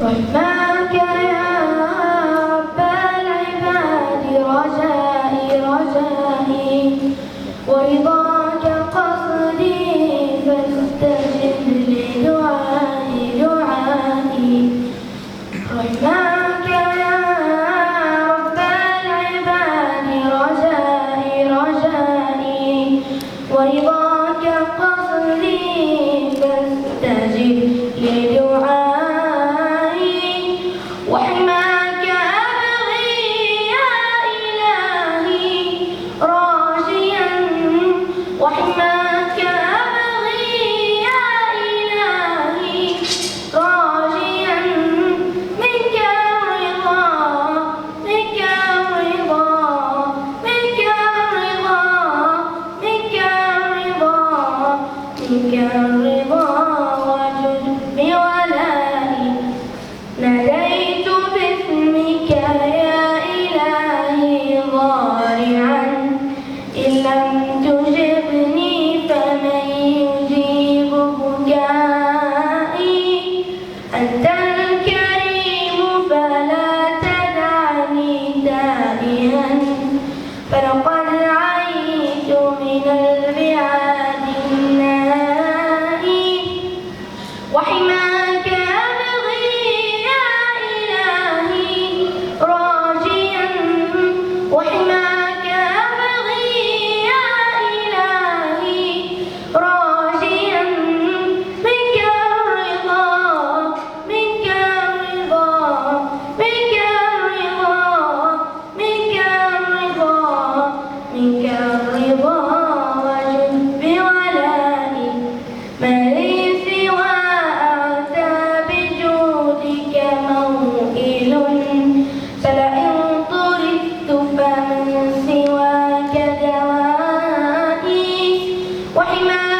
رحماك يا رب العباد رجائي رجائي ورضاك قصدي فاستجب لدعائي دعائي. رحماك يا رب العباد رجائي رجائي ورضاك قصدي فاستجب لدعائي. وحماك أبغي يا إلهي راجيا وحماك أبغي يا إلهي راجيا منك الرضا منك الرضا منك الرضا منك الرضا منك الرضا وجد بولائي. ناديت باسمك يا إلهي ضارعا إن لم تجبني فمن يجيب بكائي. أنت الكريم فلا تدعني تائها فلقد عيت من البعاد النائي. وحماك أبغي يا إلهي راجيا وحماك أبغي يا إلهي راجيا منك الرضا منك الرضا منك الرضا منك الرضا منك الرضا وجد بولائي. ما لي سوى أتى بجودك موئل فلئن طردت فمن سواك دوائي. وحماك